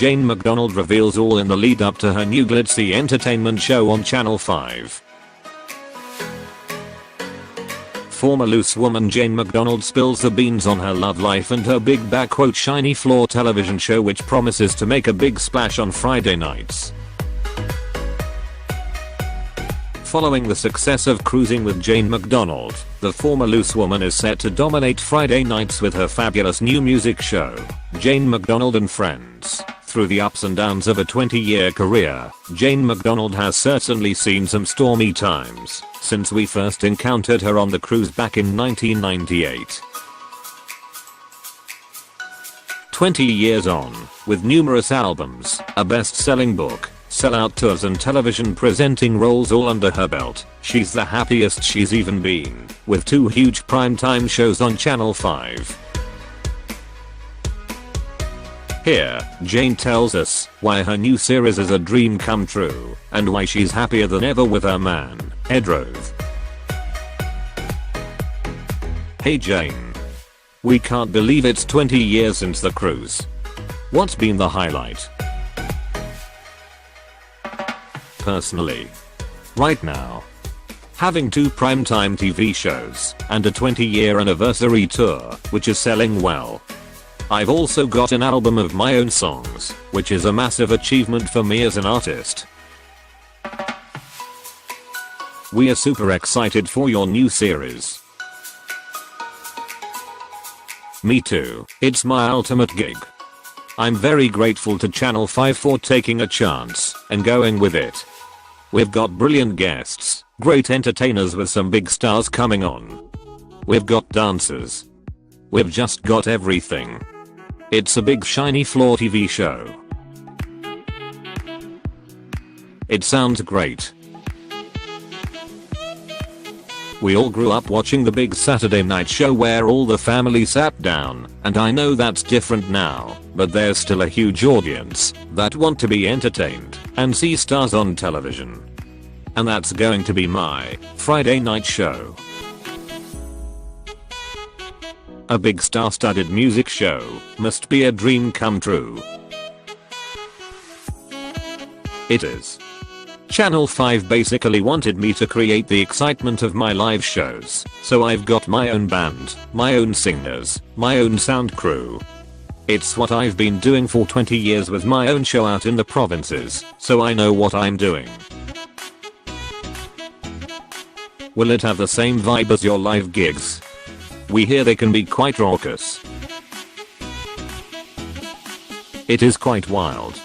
Jane McDonald reveals all in the lead up to her new glitzy entertainment show on Channel 5. Former Loose Woman Jane McDonald spills the beans on her love life and her big "shiny floor" television show, which promises to make a big splash on Friday nights. Following the success of Cruising with Jane McDonald, the former Loose Woman is set to dominate Friday nights with her fabulous new music show, Jane McDonald and Friends. Through the ups and downs of a 20-year career, Jane McDonald has certainly seen some stormy times since we first encountered her on the cruise back in 1998. 20 years on, with numerous albums, a best-selling book, sellout tours and television presenting roles all under her belt, she's the happiest she's even been, with 2 huge primetime shows on Channel 5. Here, Jane tells us why her new series is a dream come true, and why she's happier than ever with her man, Edrove. Hey Jane. We can't believe it's 20 years since the cruise. What's been the highlight? Personally, right now, having 2 primetime TV shows and a 20-year anniversary tour, which is selling well. I've also got an album of my own songs, which is a massive achievement for me as an artist. We are super excited for your new series. Me too, it's my ultimate gig. I'm very grateful to Channel 5 for taking a chance and going with it. We've got brilliant guests, great entertainers with some big stars coming on. We've got dancers. We've just got everything. It's a big shiny floor TV show. It sounds great. We all grew up watching the big Saturday night show where all the family sat down, and I know that's different now, but there's still a huge audience that want to be entertained and see stars on television. And that's going to be my Friday night show. A big star-studded music show must be a dream come true. It is. Channel 5 basically wanted me to create the excitement of my live shows, so I've got my own band, my own singers, my own sound crew. It's what I've been doing for 20 years with my own show out in the provinces, so I know what I'm doing. Will it have the same vibe as your live gigs? We hear they can be quite raucous. It is quite wild.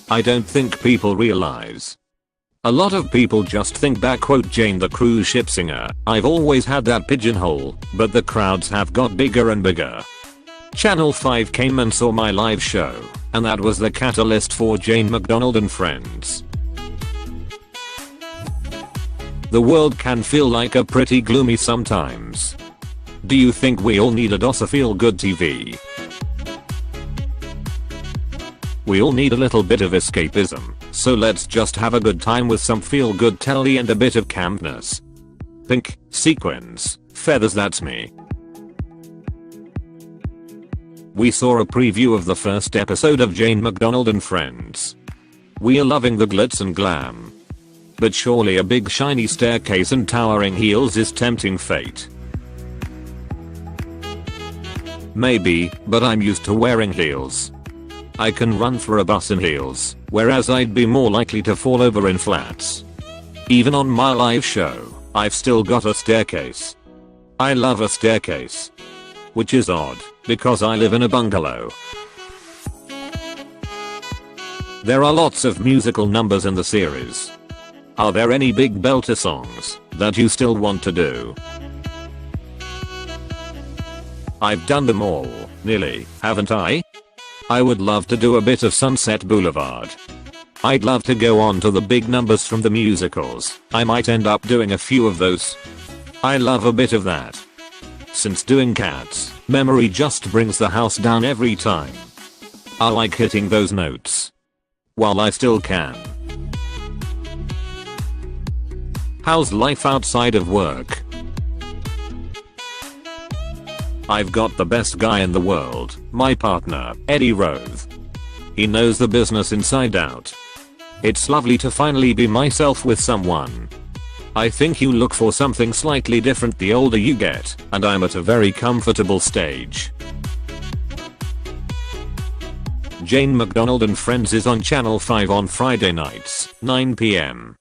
I don't think people realize. A lot of people just think Jane the cruise ship singer. I've always had that pigeonhole, but the crowds have got bigger and bigger. Channel 5 came and saw my live show, and that was the catalyst for Jane McDonald and Friends. The world can feel like a pretty gloomy sometimes. Do you think we all need a dose of feel-good TV? We all need a little bit of escapism, so let's just have a good time with some feel-good telly and a bit of campness. Pink, sequins, feathers, that's me. We saw a preview of the first episode of Jane McDonald and Friends. We are loving the glitz and glam. But surely a big shiny staircase and towering heels is tempting fate. Maybe, but I'm used to wearing heels. I can run for a bus in heels, whereas I'd be more likely to fall over in flats. Even on my live show, I've still got a staircase. I love a staircase. Which is odd, because I live in a bungalow. There are lots of musical numbers in the series. Are there any big belter songs that you still want to do? I've done them all, nearly, haven't I? I would love to do a bit of Sunset Boulevard. I'd love to go on to the big numbers from the musicals. I might end up doing a few of those. I love a bit of that. Since doing Cats, memory just brings the house down every time. I like hitting those notes while I still can. How's life outside of work? I've got the best guy in the world, my partner, Eddie Rove. He knows the business inside out. It's lovely to finally be myself with someone. I think you look for something slightly different the older you get, and I'm at a very comfortable stage. Jane McDonald and Friends is on Channel 5 on Friday nights, 9 p.m.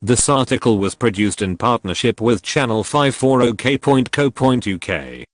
This article was produced in partnership with Channel 5 for OK.co.uk.